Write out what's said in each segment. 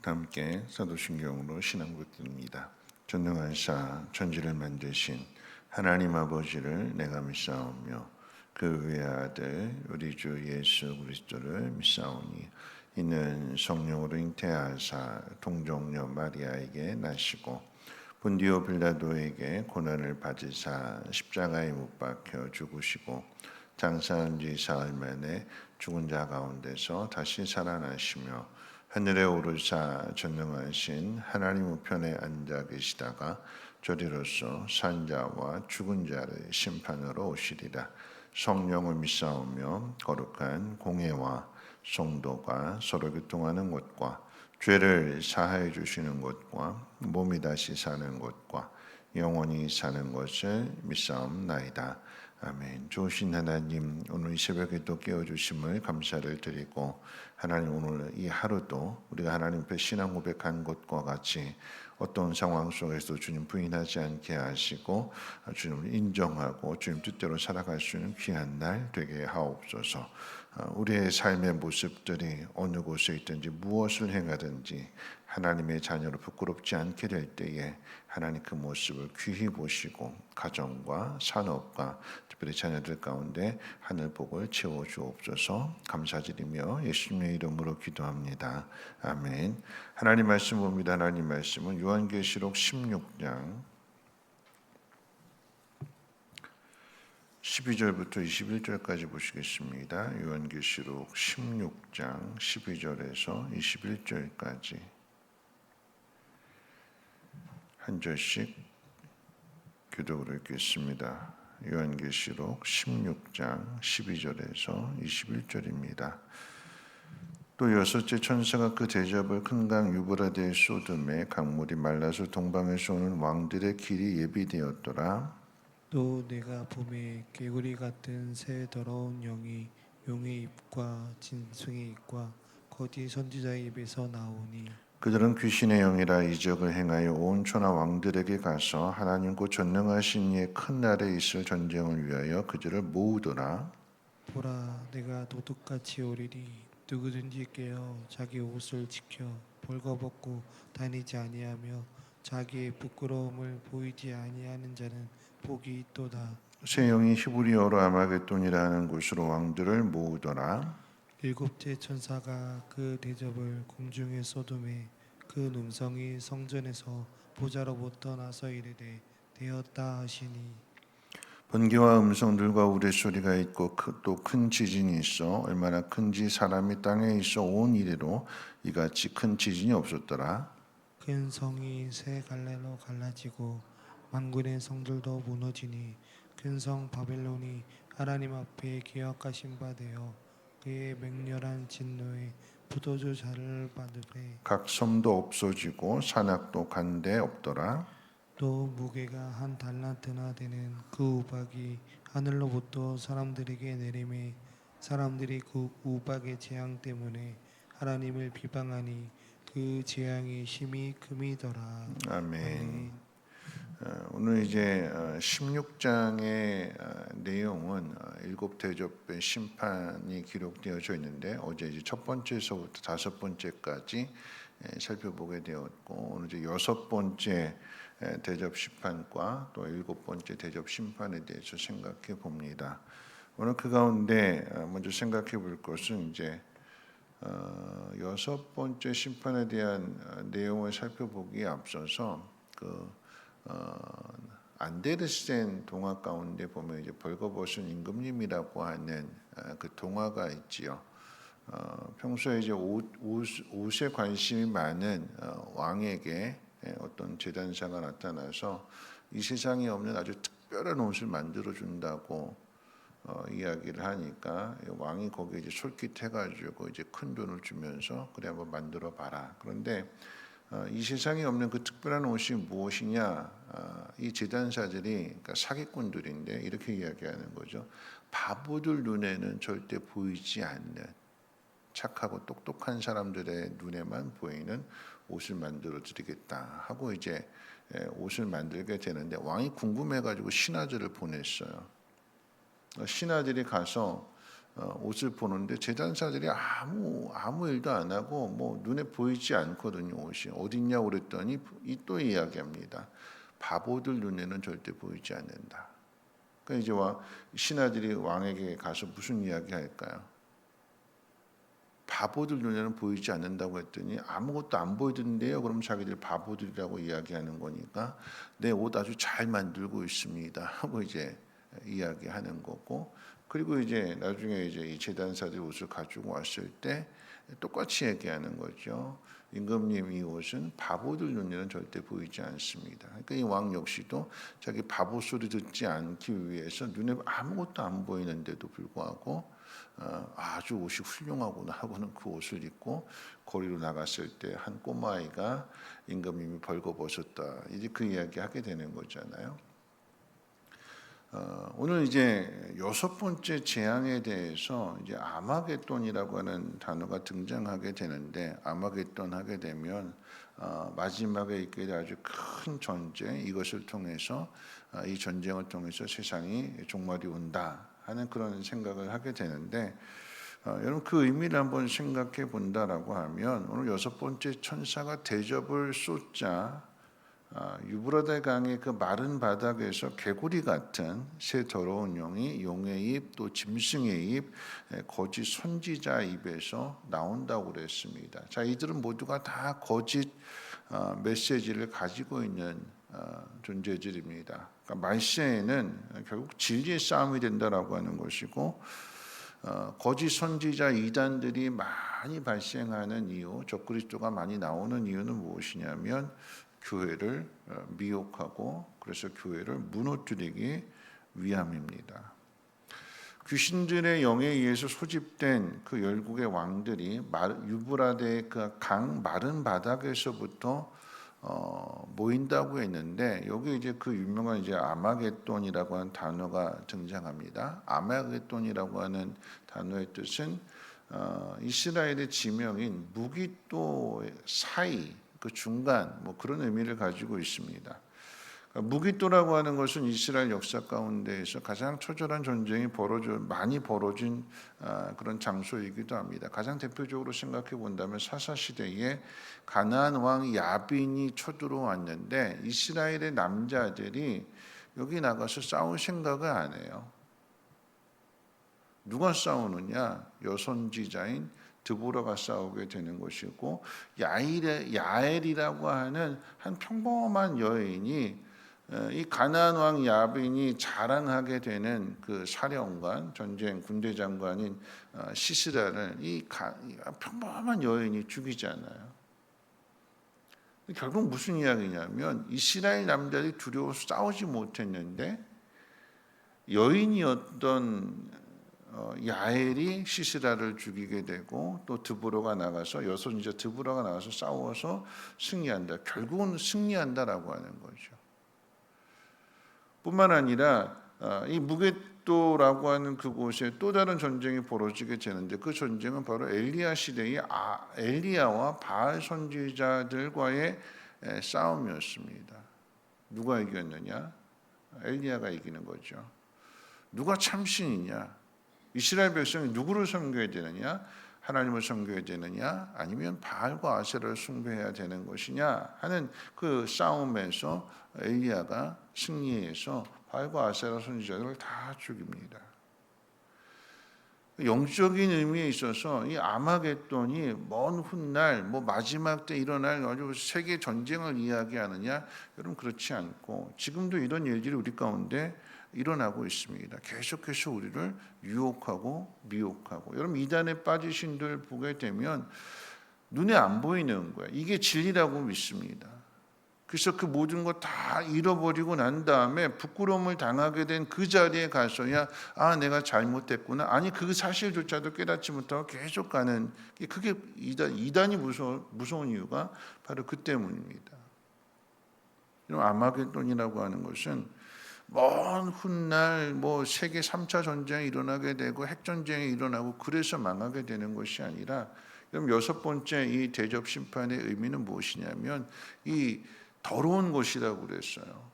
함께 사도신경으로 신앙 붙듭니다. 전능하사 천지를 만드신 하나님 아버지를 내가 믿사오며 그 외아들 우리 주 예수 그리스도를 믿사오니 이는 성령으로 잉태하사 동정녀 마리아에게 나시고 본디오 빌라도에게 고난을 받으사 십자가에 못 박혀 죽으시고 장사한 지 사흘 만에 죽은 자 가운데서 다시 살아나시며 하늘에 오르사 전능하신 하나님 우편에 앉아 계시다가 저리로서 산자와 죽은 자를 심판으로 오시리라. 성령을 믿사오며 거룩한 공회와 성도가 서로 교통하는 것과 죄를 사하여 주시는 것과 몸이 다시 사는 것과 영원히 사는 것을 믿사옵나이다. 아멘. 좋으신 하나님, 오늘 이 새벽에 또 깨워주심을 감사를 드리고, 하나님 오늘 이 하루도 우리가 하나님 앞에 신앙 고백한 것과 같이 어떤 상황 속에서 주님 부인하지 않게 하시고 주님을 인정하고 주님 뜻대로 살아갈 수 있는 귀한 날 되게 하옵소서. 우리의 삶의 모습들이 어느 곳에 있든지 무엇을 행하든지 하나님의 자녀로 부끄럽지 않게 될 때에 하나님 그 모습을 귀히 보시고 가정과 산업과 특별히 자녀들 가운데 하늘 복을 채워 주옵소서. 감사드리며 예수님의 이름으로 기도합니다. 아멘. 하나님 말씀 봅니다. 하나님 말씀은 요한계시록 16장 12절부터 21절까지 보시겠습니다. 요한계시록 16장 12절에서 21절까지 한 절씩 교독으로 읽겠습니다. 요한계시록 16장 12절에서 21절입니다. 또 여섯째 천사가 그 대접을 큰 강 유브라데에 쏟음에 강물이 말라서 동방에서 오는 왕들의 길이 예비되었더라. 또 내가 봄에 개구리 같은 새 더러운 영이 용의 입과 짐승의 입과 거짓 선지자의 입에서 나오니 그들은 귀신의 영이라 이적을 행하여 온 천하 왕들에게 가서 하나님 곧 전능하신 이의 큰 날에 있을 전쟁을 위하여 그들을 모으더라. 보라 내가 도둑같이 오리니 누구든지 깨어 자기 옷을 지켜 벌거벗고 다니지 아니하며 자기의 부끄러움을 보이지 아니하는 자는 복이 있도다. 새 영이 히브리어로 아마겟돈이라 하는 곳으로 왕들을 모으더라. 일곱째 천사가 그 대접을 공중에 쏟음에 그 음성이 성전에서 보좌로부터 나서 이르되 되었다 하시니 번개와 음성들과 우레소리가 있고 또 큰 지진이 있어 얼마나 큰지 사람이 땅에 있어 온 이래로 이같이 큰 지진이 없었더라. 큰 성이 세 갈래로 갈라지고 만군의 성들도 무너지니 큰 성 바벨론이 하나님 앞에 기억하신 바 되어 그의 맹렬한 진노에 포도주 잔을 받으되 각 섬도 없어지고 산악도 간데 없더라. 또 무게가 한 달란트나 되는 그 우박이 하늘로부터 사람들에게 내리매 사람들이 그 우박의 재앙 때문에 하나님을 비방하니 그 재앙이 심히 금이더라. 아멘. 오늘 이제 16장의 내용은 일곱 대접의 심판이 기록되어져 있는데 어제 이제 첫 번째서부터 다섯 번째까지 살펴보게 되었고 오늘 이제 여섯 번째 대접 심판과 또 일곱 번째 대접 심판에 대해서 생각해 봅니다. 오늘 그 가운데 먼저 생각해 볼 것은 이제 여섯 번째 심판에 대한 내용을 살펴보기에 앞서서 안데르센 동화 가운데 보면 이제 벌거벗은 임금님이라고 하는 그 동화가 있지요. 평소에 이제 옷에 관심이 많은 왕에게 어떤 재단사가 나타나서 이 세상에 없는 아주 특별한 옷을 만들어 준다고 이야기를 하니까 왕이 거기에 이제 솔깃해가지고 이제 큰 돈을 주면서 그래 한번 만들어 봐라. 그런데 이 세상에 없는 그 특별한 옷이 무엇이냐? 이 재단사들이 그러니까 사기꾼들인데 이렇게 이야기하는 거죠. 바보들 눈에는 절대 보이지 않는 착하고 똑똑한 사람들의 눈에만 보이는 옷을 만들어 드리겠다 하고 이제 옷을 만들게 되는데 왕이 궁금해가지고 신하들을 보냈어요. 신하들이 가서 옷을 보는데 제단사들이 아무 일도 안 하고 뭐 눈에 보이지 않거든요. 옷이 어딨냐고 그랬더니 또 이야기합니다. 바보들 눈에는 절대 보이지 않는다. 그러니까 이제 신하들이 왕에게 가서 무슨 이야기 할까요? 바보들 눈에는 보이지 않는다고 했더니 아무것도 안 보이던데요. 그럼 자기들 바보들이라고 이야기하는 거니까 내 옷 아주 잘 만들고 있습니다 하고 이제 이야기하는 거고, 그리고 이제 나중에 이제 이 제단사들이 옷을 가지고 왔을 때 똑같이 얘기하는 거죠. 임금님, 이 옷은 바보들 눈에는 절대 보이지 않습니다. 그러니까 이 왕 역시도 자기 바보 소리 듣지 않기 위해서 눈에 아무것도 안 보이는데도 불구하고 아주 옷이 훌륭하구나 하고는 그 옷을 입고 거리로 나갔을 때 한 꼬마아이가 임금님이 벌거벗었다, 이제 그 이야기 하게 되는 거잖아요. 오늘 이제 6번째 재앙에 대해서 이제 아마겟돈이라고 하는 단어가 등장하게 되는데, 아마겟돈 하게 되면 마지막에 있게 될 아주 큰 전쟁, 이것을 통해서 이 전쟁을 통해서 세상이 종말이 온다 하는 그런 생각을 하게 되는데, 여러분 그 의미를 한번 생각해 본다라고 하면, 오늘 6번째 천사가 대접을 쏟자 유브라데 강의 그 마른 바닥에서 개구리 같은 새 더러운 용이 용의 입, 또 짐승의 입, 거짓 선지자 입에서 나온다고 그랬습니다. 자, 이들은 모두가 다 거짓 메시지를 가지고 있는 존재들입니다. 그러니까 말세에는 결국 진리의 싸움이 된다라고 하는 것이고, 거짓 선지자 이단들이 많이 발생하는 이유, 적그리스도가 많이 나오는 이유는 무엇이냐면 교회를 미혹하고 그래서 교회를 무너뜨리기 위함입니다. 귀신들의 영에 의해서 소집된 그 열국의 왕들이 유브라데 그 강 마른 바닥에서부터 모인다고 했는데, 여기 이제 그 유명한 이제 아마겟돈이라고 하는 단어가 등장합니다. 아마겟돈이라고 하는 단어의 뜻은 이스라엘의 지명인 무기또 사이, 그 중간, 뭐 그런 의미를 가지고 있습니다. 그러니까 무기또라고 하는 것은 이스라엘 역사 가운데에서 가장 처절한 전쟁이 많이 벌어진 그런 장소이기도 합니다. 가장 대표적으로 생각해 본다면 사사 시대에 가나안 왕 야빈이 쳐들어왔는데 이스라엘의 남자들이 여기 나가서 싸울 생각을 안 해요. 누가 싸우느냐? 여선지자인 드보라가 싸우게 되는 것이고, 야엘이라고 하는 한 평범한 여인이 이 가나안 왕 야빈이 자랑하게 되는 그 사령관, 전쟁 군대 장관인 시스라를 이 평범한 여인이 죽이잖아요. 결국 무슨 이야기냐면 이스라엘 남자들이 두려워서 싸우지 못했는데 여인이었던 야엘이 시스라를 죽이게 되고, 또 드보라가 나가서 여선지자 드보라가 나가서 싸워서 승리한다. 결국은 승리한다라고 하는 거죠. 뿐만 아니라 이 무게또라고 하는 그곳에 또 다른 전쟁이 벌어지게 되는데, 그 전쟁은 바로 엘리야 시대의 엘리야와 바알 선지자들과의 싸움이었습니다. 누가 이겼느냐? 엘리야가 이기는 거죠. 누가 참신이냐? 이스라엘 백성이 누구를 섬겨야 되느냐? 하나님을 섬겨야 되느냐? 아니면 바알과 아세라를 숭배해야 되는 것이냐 하는 그 싸움에서 엘리야가 승리해서 바알과 아세라 선지자들을 다 죽입니다. 영적인 의미에 있어서 이 아마겟돈이 먼 훗날 뭐 마지막 때 일어날 아주 세계 전쟁을 이야기하느냐? 여러분 그렇지 않고 지금도 이런 일들이 우리 가운데 일어나고 있습니다. 계속해서 우리를 유혹하고 미혹하고, 여러분 이단에 빠지신 들 보게 되면 눈에 안 보이는 거예요. 이게 진리라고 믿습니다. 그래서 그 모든 거 다 잃어버리고 난 다음에 부끄러움을 당하게 된 그 자리에 가서야 내가 잘못했구나, 아니 그 사실조차도 깨닫지 못하고 계속 가는, 그게 이단이 무서운 이유가 바로 그 때문입니다. 아마겟돈이라고 하는 것은 먼 훗날 뭐 세계 3차 전쟁이 일어나게 되고 핵전쟁이 일어나고 그래서 망하게 되는 것이 아니라, 그럼 6번째 이 대접 심판의 의미는 무엇이냐면 이 더러운 곳이라고 그랬어요.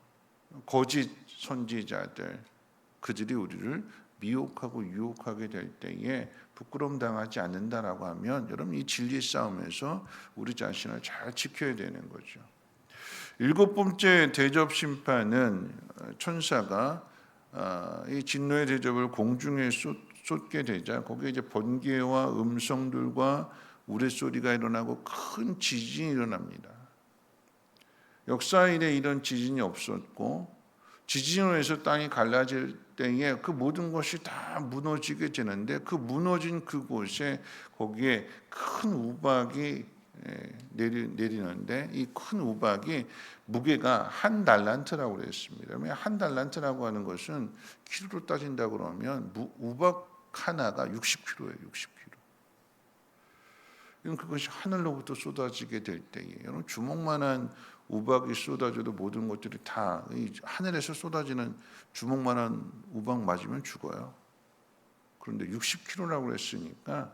거짓 선지자들, 그들이 우리를 미혹하고 유혹하게 될 때에 부끄러움 당하지 않는다라고 하면 여러분 이 진리의 싸움에서 우리 자신을 잘 지켜야 되는 거죠. 일곱 번째 대접 심판은 천사가 이 진노의 대접을 공중에 쏟게 되자 거기에 이제 번개와 음성들과 우레소리가 일어나고 큰 지진이 일어납니다. 역사 이래 이런 지진이 없었고 지진으로 해서 땅이 갈라질 때에 그 모든 것이 다 무너지게 되는데 그 무너진 그곳에 거기에 큰 우박이 내리는데 이 큰 우박이 무게가 한 달란트라고 그랬습니다. 한 달란트라고 하는 것은 키로로 따진다고 그러면 우박 하나가 60kg예요. 60kg. 그것이 하늘로부터 쏟아지게 될 때에 여러분 주먹만한 우박이 쏟아져도 모든 것들이 다 하늘에서 쏟아지는 주먹만한 우박 맞으면 죽어요. 그런데 60kg라고 했으니까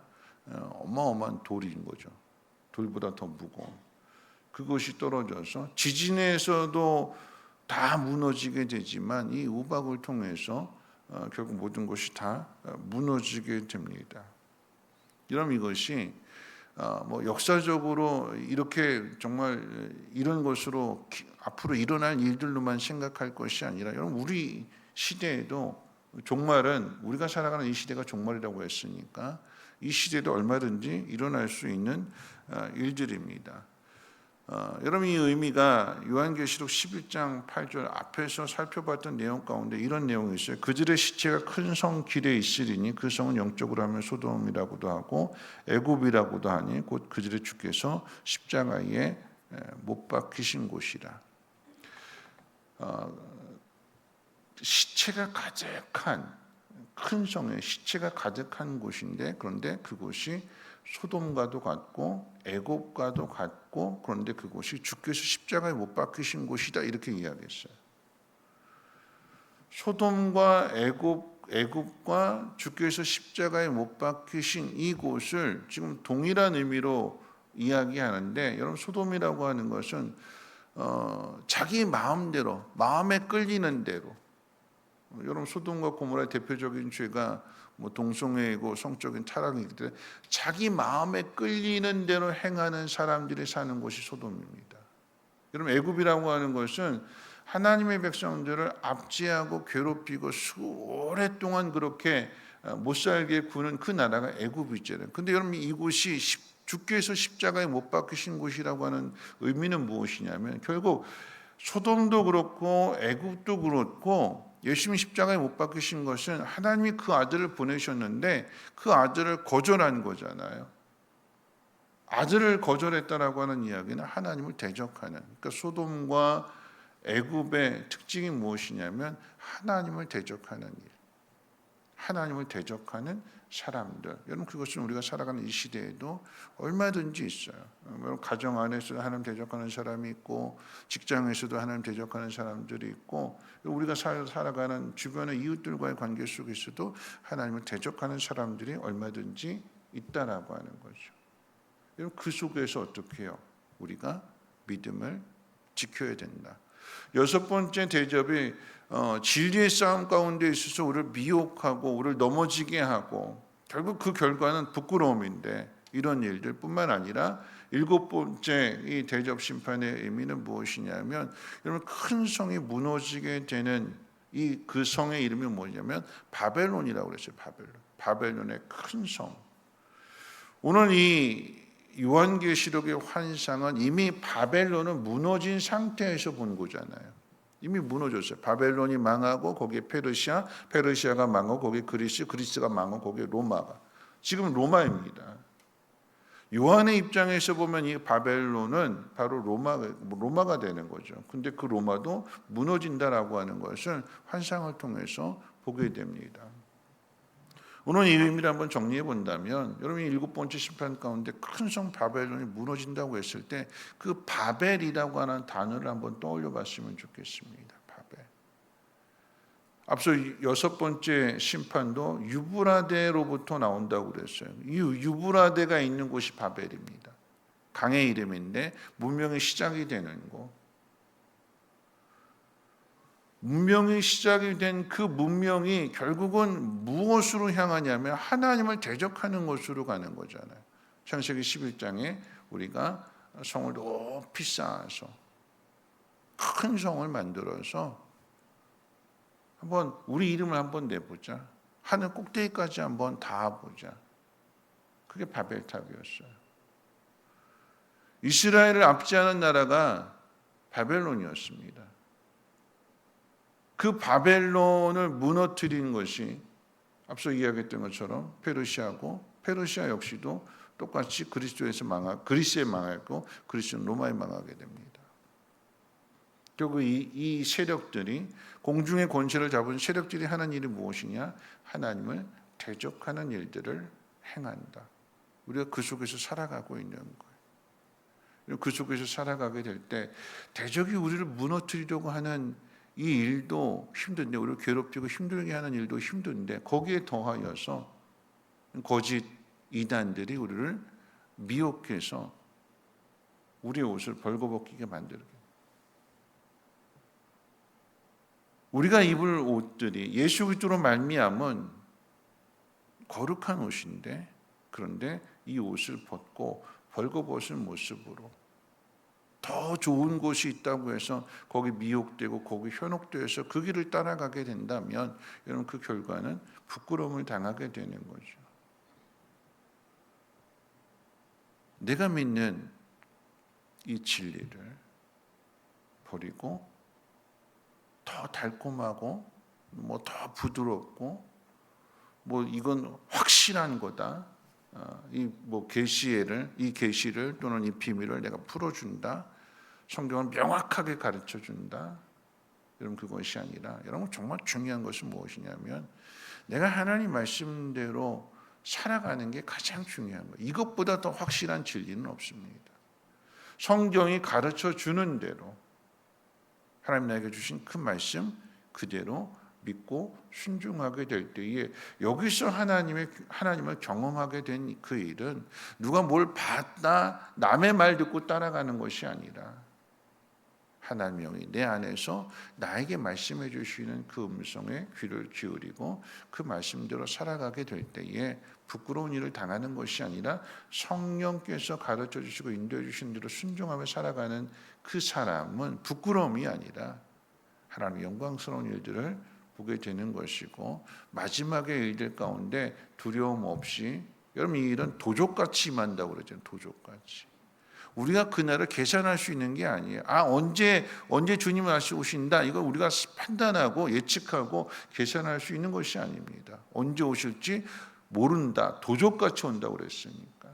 어마어마한 돌인 거죠. 돌보다 더 무거운 그것이 떨어져서 지진에서도 다 무너지게 되지만 이 우박을 통해서 결국 모든 것이 다 무너지게 됩니다. 그럼 이것이 뭐 역사적으로 이렇게 정말 이런 것으로 앞으로 일어날 일들로만 생각할 것이 아니라 여러분 우리 시대에도 종말은 우리가 살아가는 이 시대가 종말이라고 했으니까 이 시대도 얼마든지 일어날 수 있는 일들입니다. 여러분 이 의미가 요한계시록 11장 8절 앞에서 살펴봤던 내용 가운데 이런 내용이 있어요. 그들의 시체가 큰 성 길에 있으리니 그 성은 영적으로 하면 소돔이라고도 하고 애굽이라고도 하니 곧 그들의 주께서 십자가에 못 박히신 곳이라. 시체가 가득한 큰 성에 시체가 가득한 곳인데 그런데 그곳이 소돔과도 같고 애굽과도 같고 그런데 그곳이 주께서 십자가에 못 박히신 곳이다 이렇게 이야기했어요. 소돔과 애굽과 주께서 십자가에 못 박히신 이곳을 지금 동일한 의미로 이야기하는데 여러분 소돔이라고 하는 것은 자기 마음대로 마음에 끌리는 대로 여러분 소돔과 고모라의 대표적인 죄가 뭐 동성애이고 성적인 타락이기 때문에 자기 마음에 끌리는 대로 행하는 사람들이 사는 곳이 소돔입니다. 여러분 애굽이라고 하는 것은 하나님의 백성들을 압제하고 괴롭히고 오랫동안 그렇게 못 살게 구는 그 나라가 애굽이잖아요. 근데 여러분 이곳이 주께서 십자가에 못 박히신 곳이라고 하는 의미는 무엇이냐면 결국 소돔도 그렇고 애굽도 그렇고 예수님이 십자가에 못 박히신 것은 하나님이 그 아들을 보내셨는데 그 아들을 거절한 거잖아요. 아들을 거절했다라고 하는 이야기는 하나님을 대적하는 그러니까 소돔과 애굽의 특징이 무엇이냐면 하나님을 대적하는 일, 하나님을 대적하는 사람들. 여러분 그것은 우리가 살아가는 이 시대에도 얼마든지 있어요. 가정 안에서도 하나님 대적하는 사람이 있고 직장에서도 하나님 대적하는 사람들이 있고 우리가 살아가는 주변의 이웃들과의 관계 속에서도 하나님을 대적하는 사람들이 얼마든지 있다라고 하는 거죠. 여러분 그 속에서 어떻게 해요? 우리가 믿음을 지켜야 된다. 여섯 번째 대접이 진리의 싸움 가운데 있어서 우리를 미혹하고 우리를 넘어지게 하고 결국 그 결과는 부끄러움인데 이런 일들 뿐만 아니라 일곱 번째 이 대접 심판의 의미는 무엇이냐면 여러분 큰 성이 무너지게 되는 이 그 성의 이름이 뭐냐면 바벨론이라고 그랬어요. 바벨론의 큰 성. 오늘 이 요한계시록의 환상은 이미 바벨론은 무너진 상태에서 본 거잖아요. 이미 무너졌어요. 바벨론이 망하고 거기에 페르시아가 망하고 거기에 그리스가 망하고 거기에 로마가. 지금 로마입니다. 요한의 입장에서 보면 이 바벨론은 바로 로마가 되는 거죠. 근데 그 로마도 무너진다라고 하는 것을 환상을 통해서 보게 됩니다. 오늘 이 의미를 한번 정리해 본다면 여러분이 일곱 번째 심판 가운데 큰 성 바벨론이 무너진다고 했을 때 그 바벨이라고 하는 단어를 한번 떠올려 봤으면 좋겠습니다. 바벨. 앞서 여섯 번째 심판도 유브라데로부터 나온다고 그랬어요. 이 유브라데가 있는 곳이 바벨입니다. 강의 이름인데 문명의 시작이 되는 곳. 문명이 시작이 된 그 문명이 결국은 무엇으로 향하냐면 하나님을 대적하는 것으로 가는 거잖아요. 창세기 11장에 우리가 성을 높이 쌓아서 큰 성을 만들어서 한번 우리 이름을 한번 내보자. 하늘 꼭대기까지 한번 닿아보자. 그게 바벨탑이었어요. 이스라엘을 압제하는 나라가 바벨론이었습니다. 그 바벨론을 무너뜨린 것이 앞서 이야기했던 것처럼 페르시아고, 페르시아 역시도 똑같이 그리스에 망했고 그리스는 로마에 망하게 됩니다. 결국 이 세력들이, 공중의 권세를 잡은 세력들이 하는 일이 무엇이냐? 하나님을 대적하는 일들을 행한다. 우리가 그 속에서 살아가고 있는 거예요. 그 속에서 살아가게 될 때 대적이 우리를 무너뜨리려고 하는 이 일도 힘든데, 우리를 괴롭히고 힘들게 하는 일도 힘든데, 거기에 더하여서 거짓 이단들이 우리를 미혹해서 우리의 옷을 벌거벗기게 만들게. 우리가 입을 옷들이 예수 그리스도로 말미암은 거룩한 옷인데, 그런데 이 옷을 벗고 벌거벗은 모습으로 더 좋은 곳이 있다고 해서 거기 미혹되고 거기 현혹되어서 그 길을 따라가게 된다면 여러분, 그 결과는 부끄러움을 당하게 되는 거죠. 내가 믿는 이 진리를 버리고 더 달콤하고 더 부드럽고 이건 확실한 거다. 이 계시를 또는 이 비밀을 내가 풀어준다. 성경은 명확하게 가르쳐준다. 여러분, 그것이 아니라, 여러분 정말 중요한 것은 무엇이냐면 내가 하나님 말씀대로 살아가는 게 가장 중요한 거예요. 이것보다 더 확실한 진리는 없습니다. 성경이 가르쳐주는 대로 하나님 나에게 주신 그 말씀 그대로 믿고 순종하게 될 때에, 여기서 하나님을 경험하게 된 그 일은 누가 뭘 봤다, 남의 말 듣고 따라가는 것이 아니라 하나님이 내 안에서 나에게 말씀해 주시는 그 음성에 귀를 기울이고 그 말씀대로 살아가게 될 때에 부끄러운 일을 당하는 것이 아니라 성령께서 가르쳐 주시고 인도해 주신 대로 순종하며 살아가는 그 사람은 부끄러움이 아니라 하나님의 영광스러운 일들을 보게 되는 것이고, 마지막의 일들 가운데 두려움 없이, 여러분 이 일은 도적같이 임한다고 그러잖아요. 도적같이. 우리가 그날을 계산할 수 있는 게 아니에요. 언제 주님이 다시 오신다, 이걸 우리가 판단하고 예측하고 계산할 수 있는 것이 아닙니다. 언제 오실지 모른다. 도적같이 온다고 그랬으니까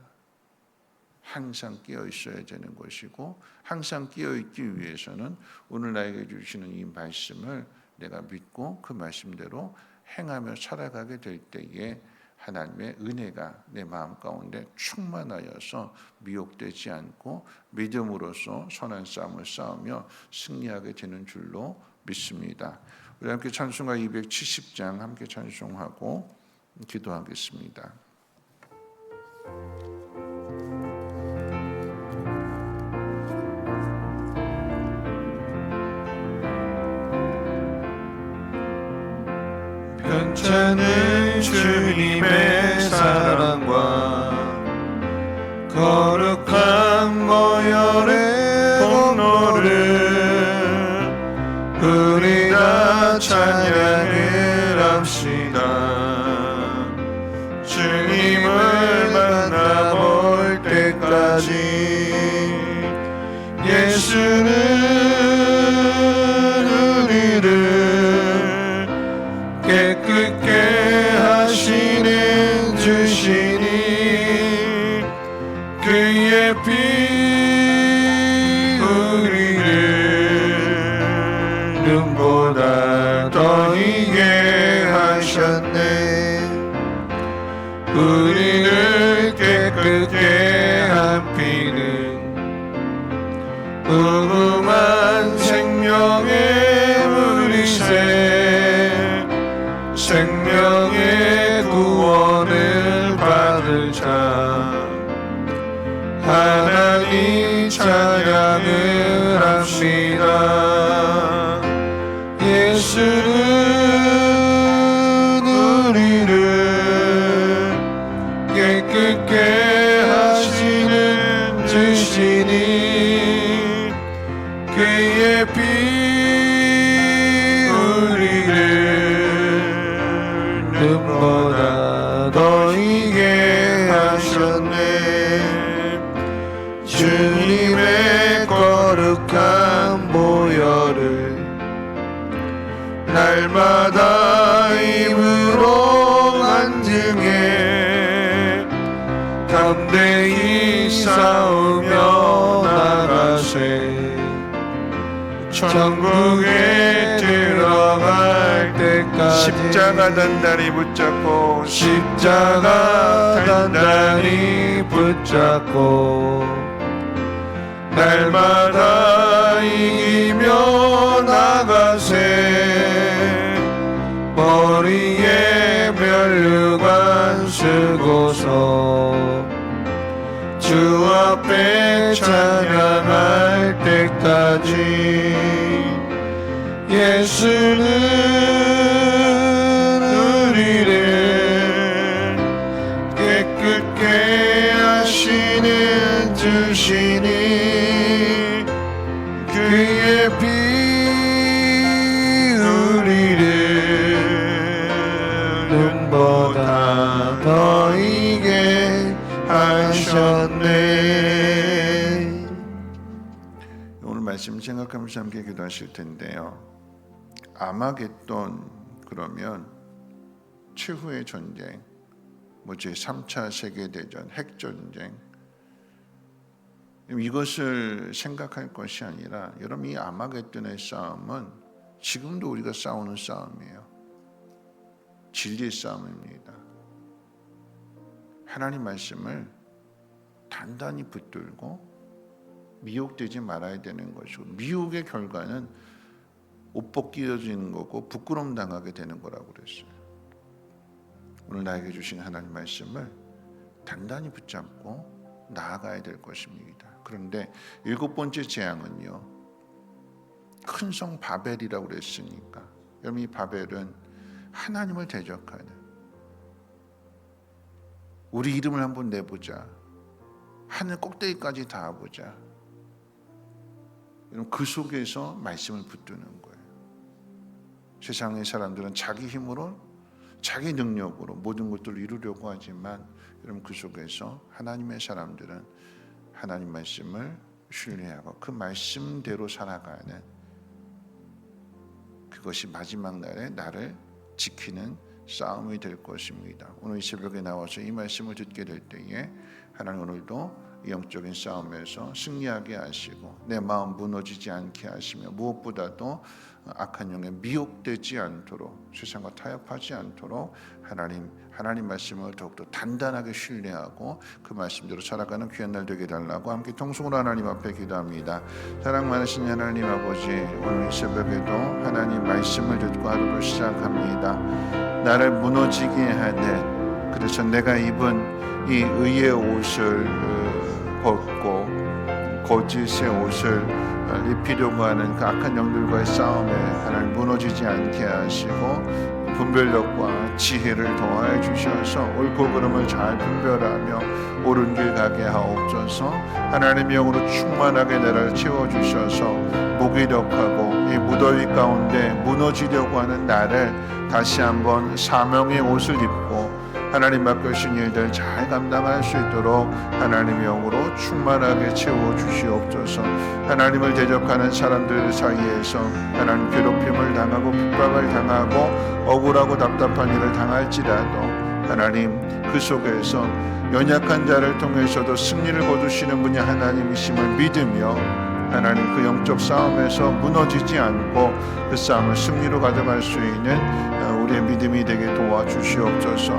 항상 깨어 있어야 되는 것이고, 항상 깨어 있기 위해서는 오늘 나에게 주시는 이 말씀을 내가 믿고 그 말씀대로 행하며 살아가게 될 때에 하나님의 은혜가 내 마음 가운데 충만하여서 미혹되지 않고 믿음으로써 선한 싸움을 싸우며 승리하게 되는 줄로 믿습니다. 우리 함께 찬송가 270장 함께 찬송하고 기도하겠습니다. 편찮은 주님의 사랑과 거룩한 보혈의 공로를 우리 다 찬양을 합시다. 주님을 만나볼 때까지 예수는 우리를 깨끗게 하시는 주시니 그의 피 우리를 눈보다 더 희게 하셨네. 우리를 깨끗게 한 피는 무궁한 생명의 물이새 생명의 구원을 받을 자 하나님 찬양을 합시다. 예수 천국에 들어갈 때까지 십자가 단단히 붙잡고 십자가 단단히 붙잡고 날마다 이기며 나가세 머리에 면류관 쓰고서 주 앞에 찬양할 때까지 예수는 우리를 깨끗게 하시는 주시니 그의 피 우리를 눈보다 더 이게 하셨네. 오늘 말씀 생각하면서 함께 기도하실 텐데요. 아마겟돈 그러면 최후의 전쟁, 뭐지 3차 세계대전, 핵전쟁, 이것을 생각할 것이 아니라 여러분 이 아마겟돈의 싸움은 지금도 우리가 싸우는 싸움이에요. 진리의 싸움입니다. 하나님 말씀을 단단히 붙들고 미혹되지 말아야 되는 것이고, 미혹의 결과는 옷 벗겨지는 거고 부끄러움 당하게 되는 거라고 그랬어요. 오늘 나에게 주신 하나님 말씀을 단단히 붙잡고 나아가야 될 것입니다. 그런데 7번째 재앙은요, 큰 성 바벨이라고 그랬으니까 여러분 이 바벨은 하나님을 대적하는, 우리 이름을 한번 내보자, 하늘 꼭대기까지 닿아보자, 여러분 그 속에서 말씀을 붙드는 거예요. 세상의 사람들은 자기 힘으로 자기 능력으로 모든 것들을 이루려고 하지만 여러분 그 속에서 하나님의 사람들은 하나님 말씀을 신뢰하고 그 말씀대로 살아가는, 그것이 마지막 날에 나를 지키는 싸움이 될 것입니다. 오늘 이 새벽에 나와서 이 말씀을 듣게 될 때에 하나님 오늘도 영적인 싸움에서 승리하게 하시고 내 마음 무너지지 않게 하시며 무엇보다도 악한 영에 미혹되지 않도록, 세상과 타협하지 않도록 하나님 말씀을 더욱더 단단하게 신뢰하고 그 말씀대로 살아가는 귀한 날 되게 달라고 함께 통성으로 하나님 앞에 기도합니다. 사랑 많으신 하나님 아버지, 오늘 이 새벽에도 하나님 말씀을 듣고 하루를 시작합니다. 나를 무너지게 하는, 그래서 내가 입은 이 의의 옷을 벗고 거짓의 옷을 입히려고 하는 그 악한 영들과의 싸움에 하나님 무너지지 않게 하시고 분별력과 지혜를 더하여 주셔서 옳고 그름을 잘 분별하며 옳은 길 가게 하옵소서. 하나님의 영으로 충만하게 나를 채워주셔서 무기력하고 이 무더위 가운데 무너지려고 하는 나를 다시 한번 사명의 옷을 입고 하나님 맡겨주신 일들 잘 감당할 수 있도록 하나님의 영으로 충만하게 채워주시옵소서. 하나님을 대적하는 사람들 사이에서 하나님 괴롭힘을 당하고 핍박을 당하고 억울하고 답답한 일을 당할지라도 하나님 그 속에서 연약한 자를 통해서도 승리를 거두시는 분이 하나님이심을 믿으며 하나님 그 영적 싸움에서 무너지지 않고 그 싸움을 승리로 가져갈 수 있는 우리의 믿음이 되게 도와주시옵소서.